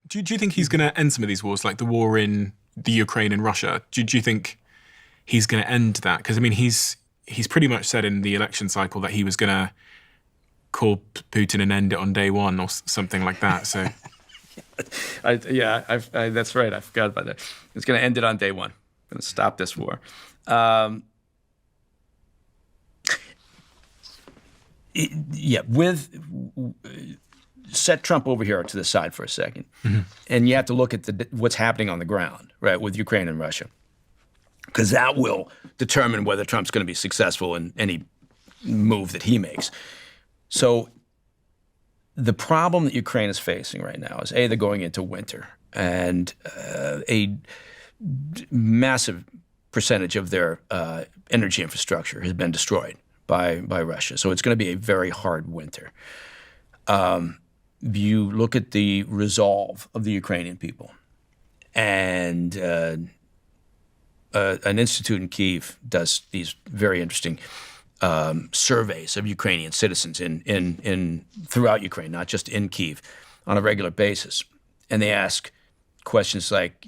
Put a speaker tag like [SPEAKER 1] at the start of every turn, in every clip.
[SPEAKER 1] Do you think he's going to end some of these wars, like the war in the Ukraine and Russia? Do you think he's going to end that? Because I mean, he's pretty much said in the election cycle that he was going to call Putin and end it on day one or something like that. So,
[SPEAKER 2] that's right. I forgot about that. He's going to end it on day one. Going to stop this war. Set Trump over here to the side for a second, and you have to look at what's happening on the ground, right, with Ukraine and Russia, because that will determine whether Trump's going to be successful in any move that he makes. So the problem that Ukraine is facing right now is, A, they're going into winter, and a massive percentage of their energy infrastructure has been destroyed by Russia. So it's going to be a very hard winter. You look at the resolve of the Ukrainian people, and an institute in Kyiv does these very interesting surveys of Ukrainian citizens in throughout Ukraine, not just in Kyiv, on a regular basis. And they ask questions like,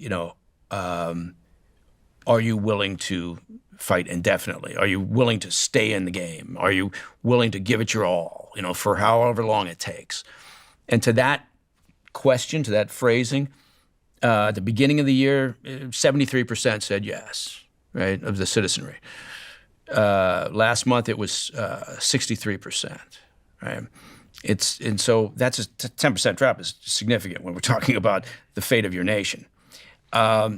[SPEAKER 2] are you willing to fight indefinitely? Are you willing to stay in the game? Are you willing to give it your all, for however long it takes? And to that question, to that phrasing, at the beginning of the year, 73% said yes, right, of the citizenry. Last month, it was 63%, right? And so that's a 10% drop is significant when we're talking about the fate of your nation. They're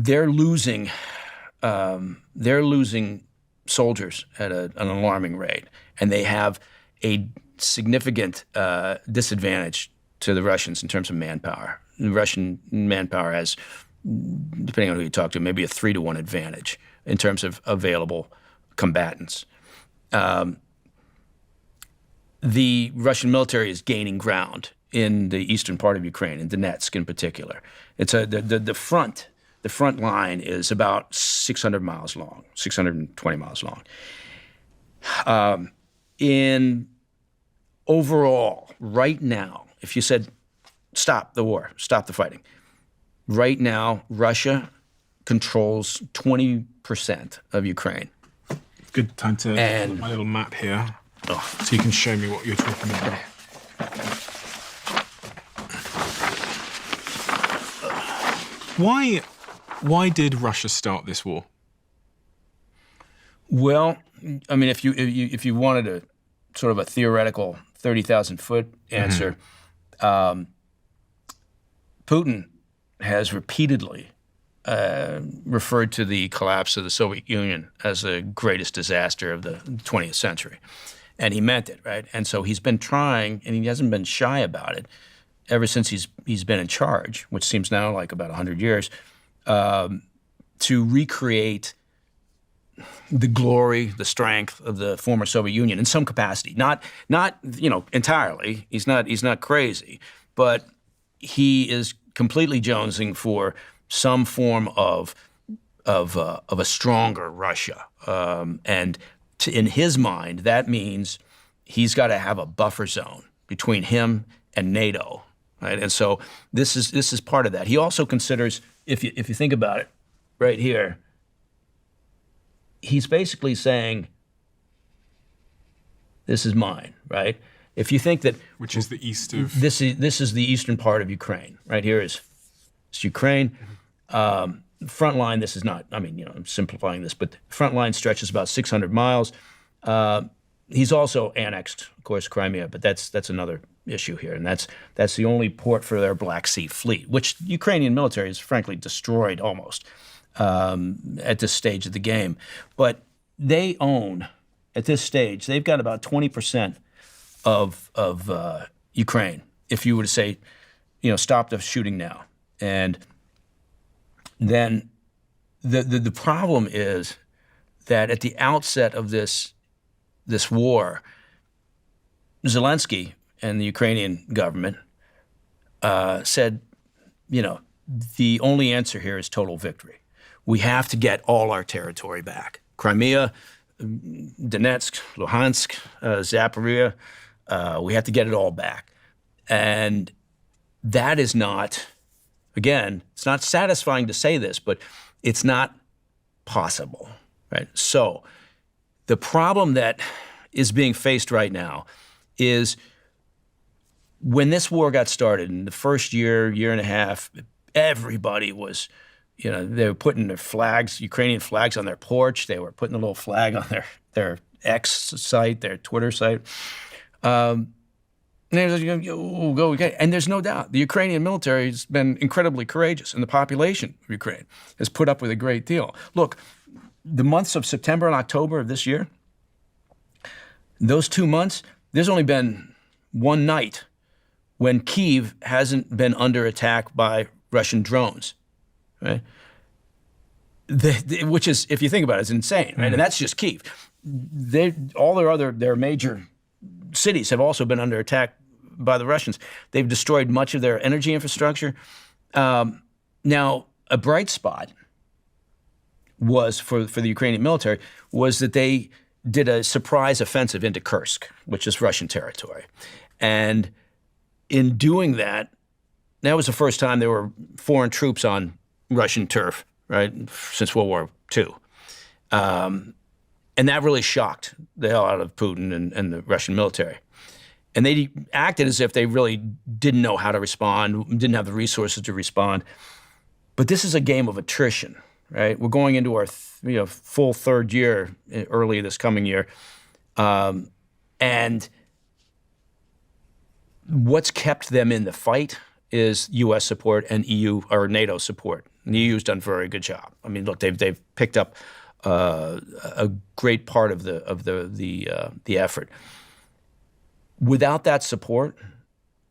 [SPEAKER 2] losing soldiers at an alarming rate, and they have a significant disadvantage to the Russians in terms of manpower. The Russian manpower has, depending on who you talk to, maybe a 3-to-1 advantage in terms of available combatants. The Russian military is gaining ground in the eastern part of Ukraine, in Donetsk in particular. It's the front line is about 600 miles long, 620 miles long. In overall, right now, if you said, stop the war, stop the fighting, right now, Russia controls 20% of Ukraine.
[SPEAKER 1] Good time to put my little map here so you can show me what you're talking about. Why did Russia start this war?
[SPEAKER 2] Well, I mean, if you wanted a sort of a theoretical 30,000-foot answer, Putin has repeatedly referred to the collapse of the Soviet Union as the greatest disaster of the 20th century. And he meant it, right? And so he's been trying, and he hasn't been shy about it, ever since he's been in charge, which seems now like about 100 years, to recreate the glory, the strength of the former Soviet Union in some capacity. Not entirely. He's not crazy, but he is completely jonesing for some form of a stronger Russia. In his mind, that means he's got to have a buffer zone between him and NATO. Right, and so this is part of that. He also considers, if you think about it, right here, he's basically saying, "This is mine." Right? If you think that,
[SPEAKER 1] which is the east of
[SPEAKER 2] this is the eastern part of Ukraine. Right here is Ukraine. Front line. This is not. I mean, I'm simplifying this, but the front line stretches about 600 miles. He's also annexed, of course, Crimea, but that's another issue here, and that's the only port for their Black Sea fleet, which the Ukrainian military has frankly destroyed almost at this stage of the game. But they own, at this stage, they've got about 20% of Ukraine. If you were to say, stop the shooting now, and then the problem is that at the outset of this war, Zelensky and the Ukrainian government said, the only answer here is total victory. We have to get all our territory back. Crimea, Donetsk, Luhansk, Zaporizhia, we have to get it all back. And that is not, again, it's not satisfying to say this, but it's not possible, right? So the problem that is being faced right now is when this war got started in the first year, year and a half, everybody was, they were putting their flags, Ukrainian flags on their porch. They were putting a little flag on their X site, their Twitter site. And there's no doubt the Ukrainian military has been incredibly courageous, and the population of Ukraine has put up with a great deal. Look, the months of September and October of this year, those 2 months, there's only been one night when Kyiv hasn't been under attack by Russian drones, right? Which is, if you think about it, is insane, right? And that's just Kyiv. All their major cities have also been under attack by the Russians. They've destroyed much of their energy infrastructure. Now, a bright spot was for the Ukrainian military was that they did a surprise offensive into Kursk, which is Russian territory. And in doing that, that was the first time there were foreign troops on Russian turf, right, since World War II. And that really shocked the hell out of Putin and the Russian military. And they acted as if they really didn't know how to respond, didn't have the resources to respond. But this is a game of attrition, right? We're going into our full third year early this coming year. And what's kept them in the fight is U.S. support and EU or NATO support. And the EU's done a very good job. I mean, look, they've picked up a great part of the effort. Without that support,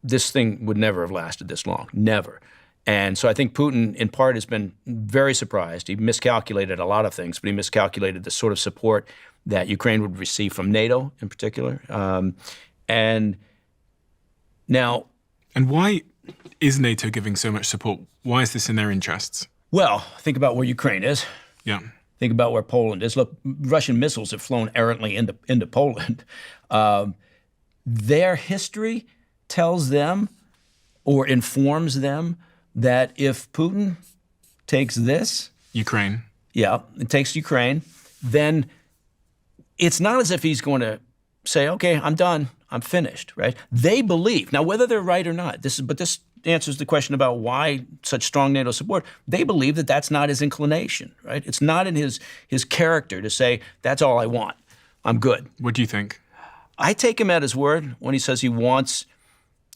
[SPEAKER 2] this thing would never have lasted this long, never. And so I think Putin, in part, has been very surprised. He miscalculated a lot of things, but he miscalculated the sort of support that Ukraine would receive from NATO in particular. And now...
[SPEAKER 1] And why is NATO giving so much support? Why is this in their interests?
[SPEAKER 2] Well, think about where Ukraine is.
[SPEAKER 1] Yeah.
[SPEAKER 2] Think about where Poland is. Look, Russian missiles have flown errantly into Poland. Their history tells them or informs them that if Putin takes this...
[SPEAKER 1] Ukraine.
[SPEAKER 2] Yeah, it takes Ukraine, then it's not as if he's going to say, okay, I'm done, I'm finished, right? They believe, now whether they're right or not, this answers the question about why such strong NATO support. They believe that that's not his inclination, right? It's not in his character to say, that's all I want, I'm good.
[SPEAKER 1] What do you think?
[SPEAKER 2] I take him at his word when he says he wants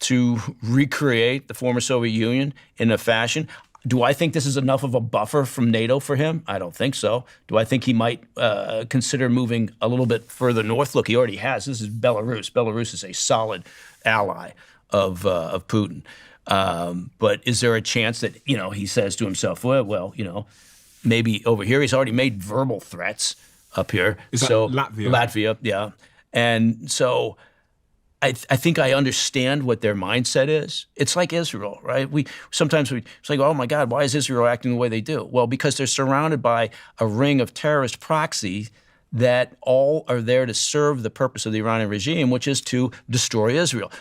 [SPEAKER 2] to recreate the former Soviet Union in a fashion. Do I think this is enough of a buffer from NATO for him? I don't think so. Do I think he might consider moving a little bit further north? Look, he already has. This is Belarus. Belarus is a solid ally of Putin. But is there a chance that, he says to himself, well, maybe over here, he's already made verbal threats up here.
[SPEAKER 1] Is that Latvia?
[SPEAKER 2] Latvia, yeah. And so I think I understand what their mindset is. It's like Israel, right? It's like, oh my God, why is Israel acting the way they do? Well, because they're surrounded by a ring of terrorist proxies that all are there to serve the purpose of the Iranian regime, which is to destroy Israel.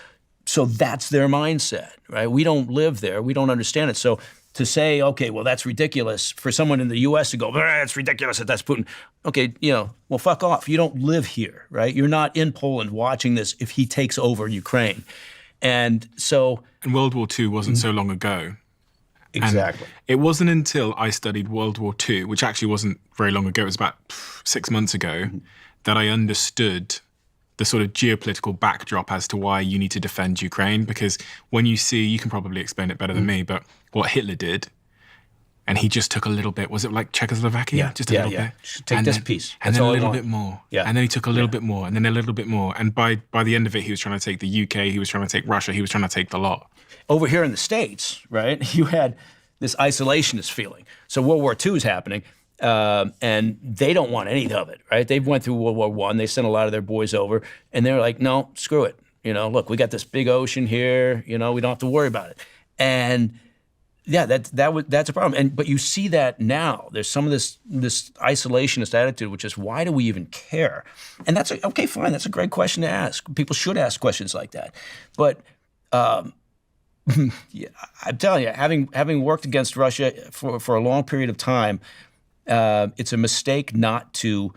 [SPEAKER 2] So that's their mindset, right? We don't live there. We don't understand it. So to say, okay, well, that's ridiculous for someone in the U.S. to go, it's ridiculous that that's Putin. Okay, well, fuck off. You don't live here, right? You're not in Poland watching this if he takes over Ukraine. And so...
[SPEAKER 1] And World War II wasn't so long ago.
[SPEAKER 2] Exactly.
[SPEAKER 1] And it wasn't until I studied World War II, which actually wasn't very long ago, it was about 6 months ago, that I understood the sort of geopolitical backdrop as to why you need to defend Ukraine. Because when you see, you can probably explain it better than me, but what Hitler did, and he just took a little bit, was it like Czechoslovakia?
[SPEAKER 2] Yeah,
[SPEAKER 1] just a little bit.
[SPEAKER 2] Take this piece.
[SPEAKER 1] And then a little bit more.
[SPEAKER 2] Yeah.
[SPEAKER 1] And then he took a little bit more, and then a little bit more. And by the end of it, he was trying to take the UK, he was trying to take Russia, he was trying to take the lot.
[SPEAKER 2] Over here in the States, right, you had this isolationist feeling. So World War II is happening. And they don't want any of it, right? They went through World War I. They sent a lot of their boys over, and they're like, no, screw it. Look, we got this big ocean here. We don't have to worry about it. And yeah, that's a problem. But you see that now. There's some of this isolationist attitude, which is, why do we even care? And that's okay, fine. That's a great question to ask. People should ask questions like that. But Yeah, I'm telling you, having worked against Russia for a long period of time, it's a mistake not to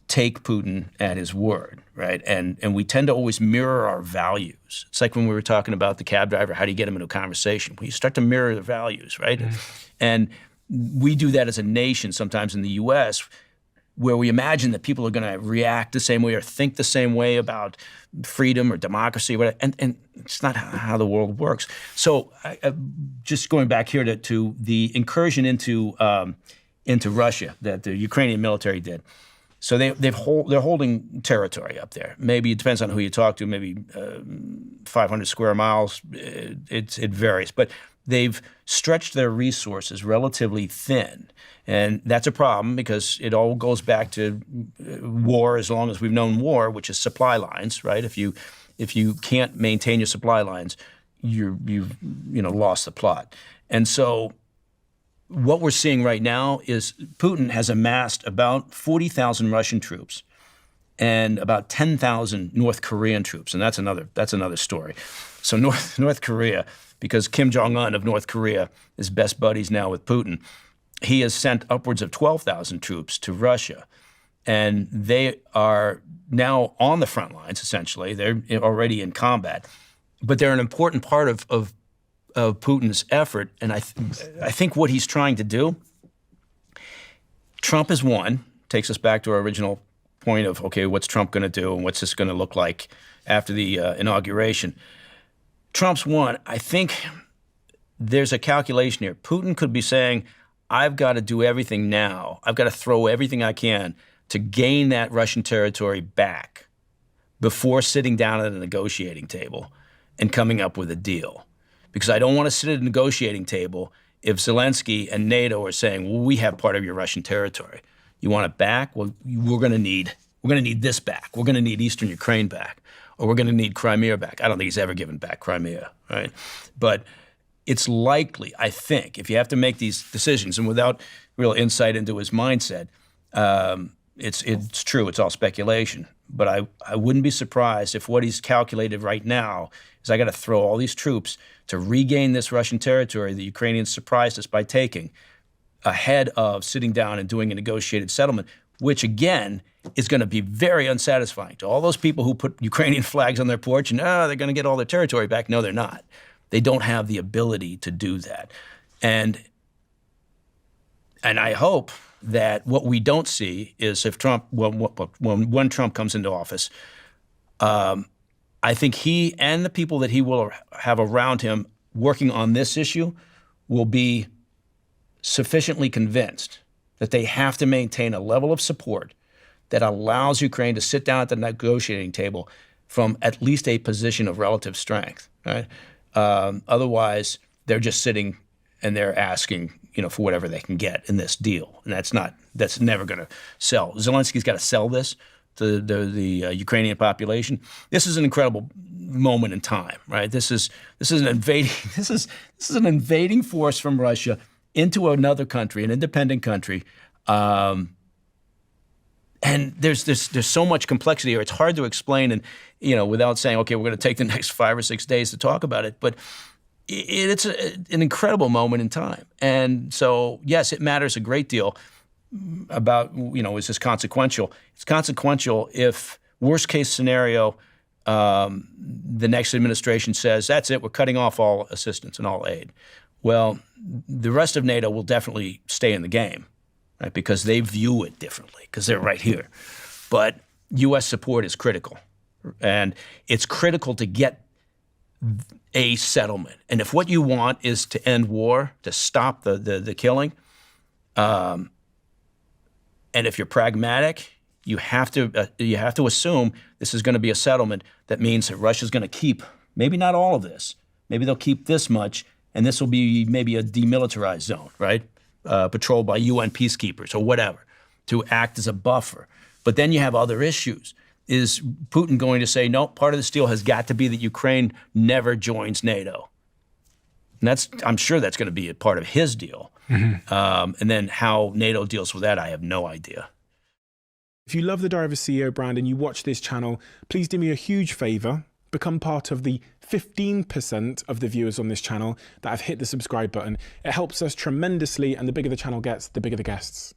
[SPEAKER 2] take Putin at his word, right? And we tend to always mirror our values. It's like when we were talking about the cab driver, how do you get him into a conversation? Well, you start to mirror the values, right? And we do that as a nation sometimes in the U.S., where we imagine that people are going to react the same way or think the same way about freedom or democracy, whatever, and it's not how the world works. So just going back here to the incursion into Russia that the Ukrainian military did. So they're holding territory up there. Maybe it depends on who you talk to. Maybe 500 square miles. It varies, but they've stretched their resources relatively thin, and that's a problem because it all goes back to war. As long as we've known war, which is supply lines, right? If you can't maintain your supply lines, you've lost the plot. And so what we're seeing right now is Putin has amassed about 40,000 Russian troops and about 10,000 North Korean troops, and that's another story. So North Korea, because Kim Jong-un of North Korea is best buddies now with Putin, he has sent upwards of 12,000 troops to Russia, and they are now on the front lines. Essentially, they're already in combat, but they're an important part of Putin's effort, and I think what he's trying to do, Trump has won, takes us back to our original point of, okay, what's Trump going to do and what's this going to look like after the inauguration? Trump's won. I think there's a calculation here. Putin could be saying, I've got to do everything now. I've got to throw everything I can to gain that Russian territory back before sitting down at a negotiating table and coming up with a deal. Because I don't want to sit at a negotiating table if Zelensky and NATO are saying, well, we have part of your Russian territory. You want it back? Well, we're going to need this back. We're going to need Eastern Ukraine back, or we're going to need Crimea back. I don't think he's ever given back Crimea, right? But it's likely, I think, if you have to make these decisions, and without real insight into his mindset, it's true, it's all speculation. But I wouldn't be surprised if what he's calculated right now is I got to throw all these troops to regain this Russian territory the Ukrainians surprised us by taking, ahead of sitting down and doing a negotiated settlement, which again is going to be very unsatisfying to all those people who put Ukrainian flags on their porch and they're going to get all their territory back. No, they're not. They don't have the ability to do that. And I hope that what we don't see is if Trump, when Trump comes into office, I think he and the people that he will have around him working on this issue will be sufficiently convinced that they have to maintain a level of support that allows Ukraine to sit down at the negotiating table from at least a position of relative strength. Right? Otherwise, they're just sitting and they're asking, for whatever they can get in this deal, and that's never going to sell. Zelensky's got to sell this to the Ukrainian population. This is an incredible moment in time, right? This is an invading force from Russia into another country, an independent country, and there's so much complexity here. It's hard to explain, and without saying, okay, we're going to take the next 5 or 6 days to talk about it, but it's an incredible moment in time. And so, yes, it matters a great deal about, is this consequential? It's consequential if, worst case scenario, the next administration says, that's it, we're cutting off all assistance and all aid. Well, the rest of NATO will definitely stay in the game, right? Because they view it differently, because they're right here. But U.S. support is critical. And it's critical to get a settlement. And if what you want is to end war, to stop the killing, and if you're pragmatic, you have to assume this is going to be a settlement that means that Russia's going to keep maybe not all of this. Maybe they'll keep this much, and this will be maybe a demilitarized zone, right? Patrolled by UN peacekeepers or whatever, to act as a buffer. But then you have other issues. Is Putin going to say, no, part of this deal has got to be that Ukraine never joins NATO? And I'm sure that's going to be a part of his deal. Mm-hmm. And then how NATO deals with that, I have no idea.
[SPEAKER 1] If you love the Diary of a CEO brand and you watch this channel, please do me a huge favor. become part of the 15% of the viewers on this channel that have hit the subscribe button. It helps us tremendously, and the bigger the channel gets, the bigger the guests.